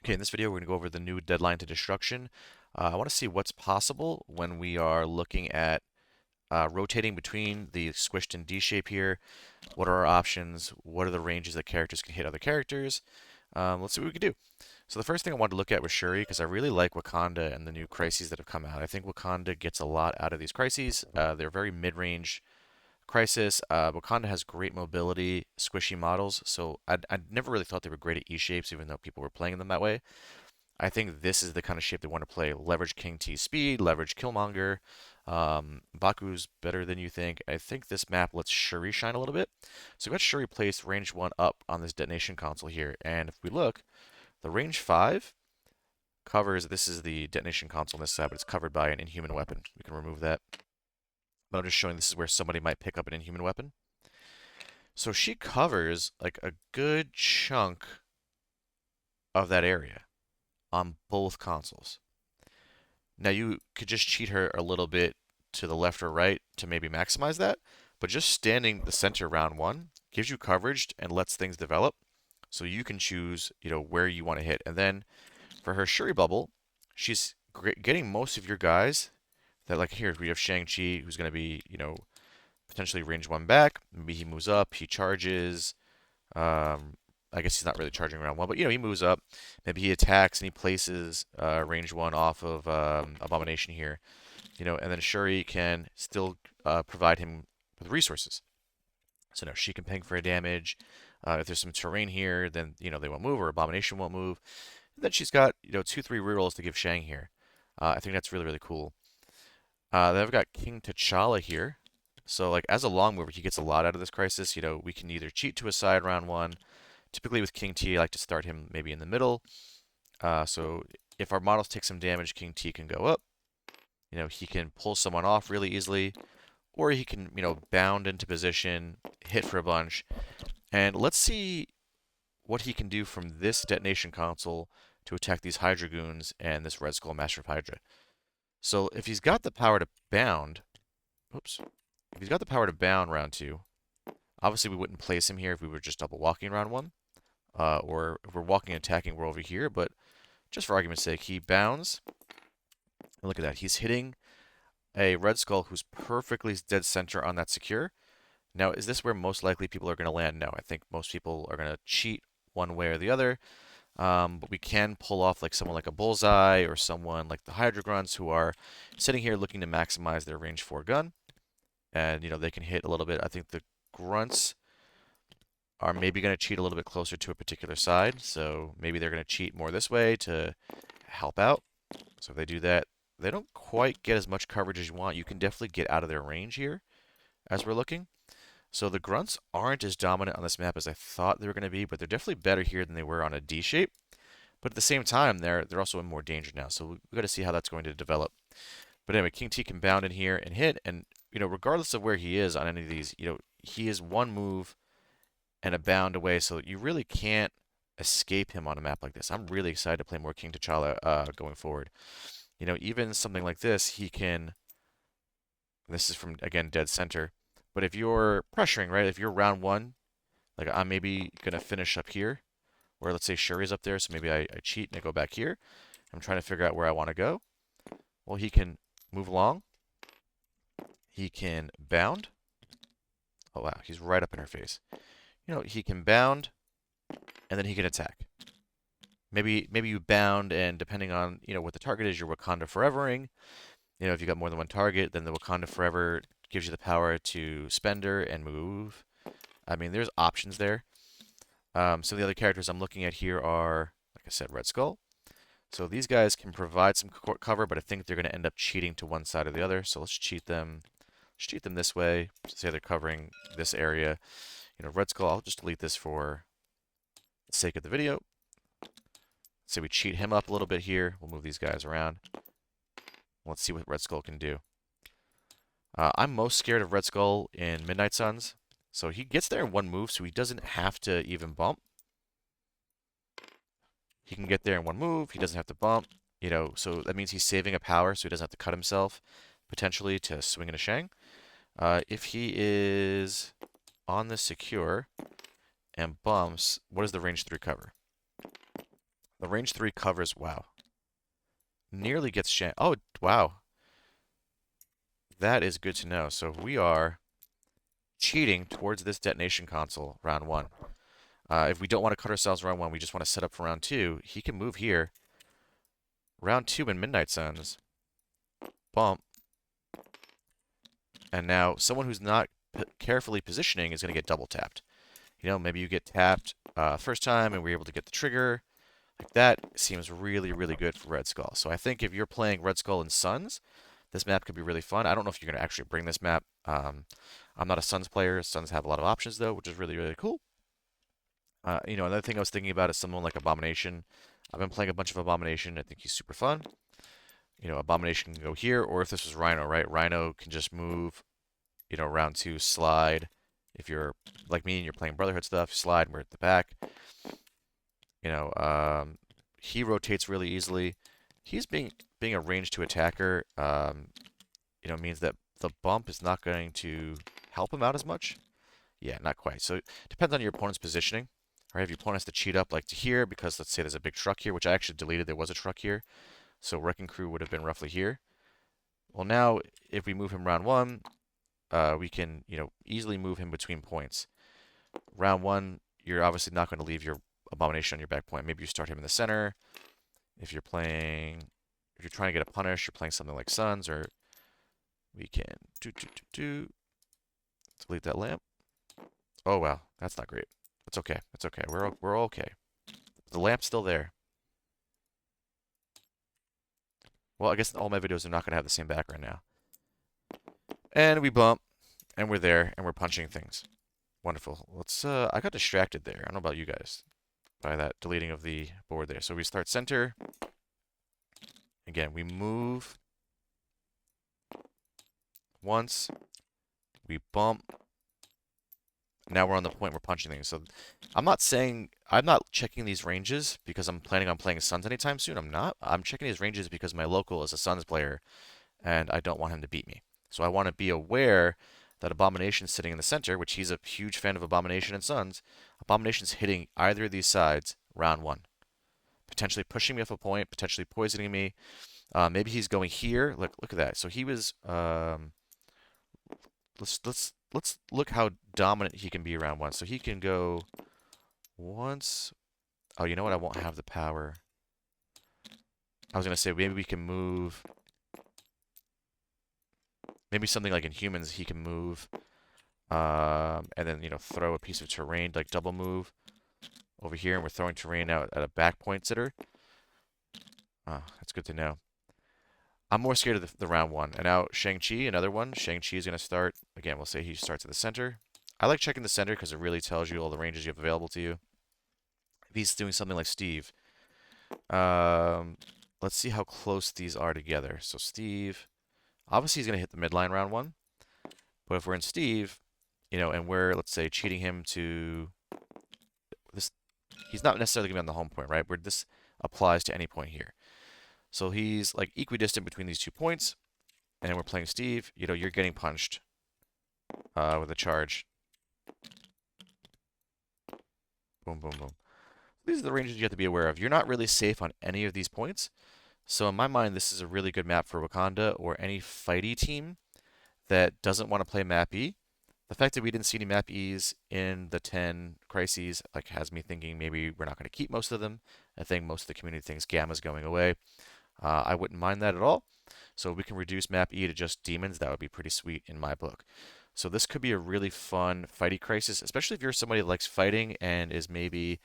Okay, in this video, we're going to go over the new deadline to destruction. I want to see what's possible when we are looking at rotating between the squished and D shape here. What are our options? What are the ranges that characters can hit other characters? Let's see what we can do. So the first thing I wanted to look at was Shuri, because I really like Wakanda and the new crises that have come out. I think Wakanda gets a lot out of these crises. They're very mid-range crisis. Wakanda has great mobility, squishy models, so I never really thought they were great at E shapes, even though people were playing them that way. I think this is the kind of shape they want to play. Leverage King T speed, leverage Killmonger. Baku's better than you think. I think this map lets Shuri shine a little bit. So we got Shuri placed range 1 up on this detonation console here. And if we look, the range 5 covers, this is the detonation console on this side, but it's covered by an inhuman weapon. We can remove that. But I'm just showing this is where somebody might pick up an inhuman weapon. So she covers like a good chunk of that area on both consoles. Now you could just cheat her a little bit to the left or right to maybe maximize that, but just standing the center round 1 gives you coverage and lets things develop. So you can choose, where you want to hit. And then for her Shuri bubble, she's getting most of your guys that, like here, we have Shang-Chi, who's going to be, potentially range 1 back. Maybe he moves up, he charges. Um, I guess he's not really charging round 1, but he moves up. Maybe he attacks and he places range 1 off of Abomination here, and then Shuri can still provide him with resources. So now she can ping for a damage. If there's some terrain here, then they won't move or Abomination won't move. And then she's got 2-3 rerolls to give Shang here. I think that's really really cool. Then I've got King T'Challa here. So like as a long mover, he gets a lot out of this crisis. We can either cheat to a side round 1. Typically with King T, I like to start him maybe in the middle. So if our models take some damage, King T can go up. He can pull someone off really easily, or he can, bound into position, hit for a bunch. And let's see what he can do from this detonation console to attack these Hydra goons and this Red Skull Master of Hydra. So if he's got the power to bound, oops, if he's got the power to bound round 2, obviously we wouldn't place him here if we were just double walking round 1. Or if we're walking and attacking, we're over here. But just for argument's sake, he bounds. And look at that. He's hitting a Red Skull who's perfectly dead center on that secure. Now, is this where most likely people are going to land? No, I think most people are going to cheat one way or the other. But we can pull off like someone like a Bullseye or someone like the Hydra Grunts who are sitting here looking to maximize their range 4 gun. And, they can hit a little bit. I think the Grunts are maybe going to cheat a little bit closer to a particular side. So maybe they're going to cheat more this way to help out. So if they do that, they don't quite get as much coverage as you want. You can definitely get out of their range here as we're looking. So the Grunts aren't as dominant on this map as I thought they were going to be, but they're definitely better here than they were on a D shape. But at the same time, they're also in more danger now. So we've got to see how that's going to develop. But anyway, King T can bound in here and hit. And, regardless of where he is on any of these, he is one move and a bound away, so you really can't escape him on a map like this. I'm really excited to play more King T'Challa going forward. Even something like this, he can. This is from again dead center. But if you're pressuring, right? If you're round 1, like I'm maybe gonna finish up here, or let's say Shuri's up there, so maybe I cheat and I go back here. I'm trying to figure out where I want to go. Well, he can move along. He can bound. Oh wow, he's right up in her face. He can bound, and then he can attack. Maybe you bound, and depending on what the target is, you're Wakanda Forevering. If you got more than one target, then the Wakanda Forever gives you the power to spender and move. I mean, there's options there. Some of the other characters I'm looking at here are, like I said, Red Skull. So these guys can provide some cover, but I think they're going to end up cheating to one side or the other. So let's cheat them. Let's cheat them this way. Say they're covering this area. Red Skull, I'll just delete this for the sake of the video. Say we cheat him up a little bit here. We'll move these guys around. Let's see what Red Skull can do. I'm most scared of Red Skull in Midnight Suns. So he gets there in one move, so he doesn't have to even bump. He can get there in one move. He doesn't have to bump. So that means he's saving a power, so he doesn't have to cut himself, potentially, to swing in a Shang. If he is on the secure and bumps, what does the range 3 cover? The range 3 covers, wow. Nearly gets oh, wow. That is good to know. So we are cheating towards this detonation console, round 1. If we don't want to cut ourselves round 1, we just want to set up for round 2, he can move here. Round 2 when Midnight Suns. Bump. And now someone who's not carefully positioning is going to get double tapped. You know, maybe you get tapped first time and we're able to get the trigger. Like that seems really, really good for Red Skull. So I think if you're playing Red Skull and Suns, this map could be really fun. I don't know if you're going to actually bring this map. I'm not a Suns player. Suns have a lot of options though, which is really, really cool. You know, another thing I was thinking about is someone like Abomination. I've been playing a bunch of Abomination. I think he's super fun. You know, Abomination can go here, or if this was Rhino, right? Rhino can just move, you know, round 2, slide. If you're like me and you're playing Brotherhood stuff, slide, and we're at the back. You know, he rotates really easily. He's being a range 2 attacker, you know, means that the bump is not going to help him out as much. Yeah, not quite. So it depends on your opponent's positioning. Right, if your opponent has to cheat up like to here, because let's say there's a big truck here, which I actually deleted, there was a truck here. So Wrecking Crew would have been roughly here. Well, now if we move him round 1, we can, you know, easily move him between points. Round 1, you're obviously not going to leave your Abomination on your back point. Maybe you start him in the center. If you're trying to get a punish, you're playing something like Suns, or we can delete that lamp. Oh wow, that's not great. It's okay. It's okay. We're okay. The lamp's still there. Well, I guess all my videos are not going to have the same background now. And we bump, and we're there, and we're punching things. Wonderful. Let's. I got distracted there. I don't know about you guys by that deleting of the board there. So we start center. Again, we move once. We bump. Now we're on the point we're punching things. So I'm not checking these ranges because I'm planning on playing Suns anytime soon. I'm not. I'm checking these ranges because my local is a Suns player and I don't want him to beat me. So I want to be aware that Abomination's sitting in the center, which he's a huge fan of Abomination and Suns. Abomination's hitting either of these sides round 1. Potentially pushing me off a point, potentially poisoning me. Maybe he's going here. Look at that. So he was let's look how dominant he can be around 1. So he can go once. Oh, you know what? I won't have the power. I was gonna say maybe we can move. Maybe something like in humans he can move, and then you know throw a piece of terrain like double move over here, and we're throwing terrain out at a back point sitter. That's good to know. I'm more scared of the round 1. And now Shang-Chi, another one. Shang-Chi is going to start. Again, we'll say he starts at the center. I like checking the center because it really tells you all the ranges you have available to you. If he's doing something like Steve. Let's see how close these are together. So Steve, obviously he's going to hit the midline round 1. But if we're in Steve, you know, and we're, let's say, cheating him to this, he's not necessarily going to be on the home point, right? Where this applies to any point here. So he's like equidistant between these 2 points. And we're playing Steve. You know, you're getting punched with a charge. Boom, boom, boom. These are the ranges you have to be aware of. You're not really safe on any of these points. So in my mind, this is a really good map for Wakanda or any fighty team that doesn't want to play map E. The fact that we didn't see any map E's in the 10 crises like has me thinking maybe we're not going to keep most of them. I think most of the community thinks Gamma's going away. I wouldn't mind that at all. So we can reduce map E to just demons. That would be pretty sweet in my book. So this could be a really fun fighty crisis, especially if you're somebody that likes fighting and is maybe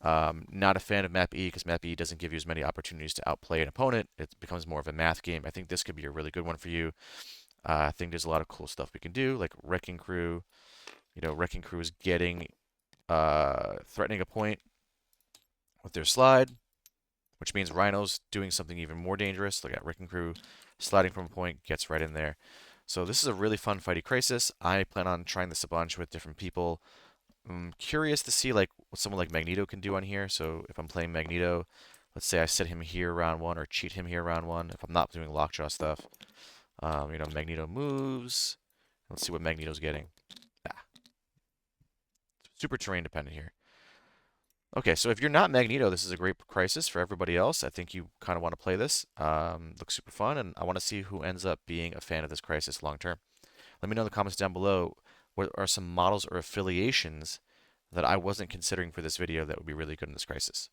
not a fan of map E because map E doesn't give you as many opportunities to outplay an opponent. It becomes more of a math game. I think this could be a really good one for you. I think there's a lot of cool stuff we can do, like Wrecking Crew. You know, Wrecking Crew is getting threatening a point with their slide, which means Rhino's doing something even more dangerous. Look at Wrecking Crew sliding from a point, gets right in there. So this is a really fun fighty crisis. I plan on trying this a bunch with different people. I'm curious to see like what someone like Magneto can do on here. So if I'm playing Magneto, let's say I set him here round 1 or cheat him here round 1. If I'm not doing lockjaw stuff, you know, Magneto moves. Let's see what Magneto's getting. Ah, super terrain dependent here. Okay, so if you're not Magneto, this is a great crisis for everybody else. I think you kind of want to play this. Looks super fun, and I want to see who ends up being a fan of this crisis long term. Let me know in the comments down below what are some models or affiliations that I wasn't considering for this video that would be really good in this crisis.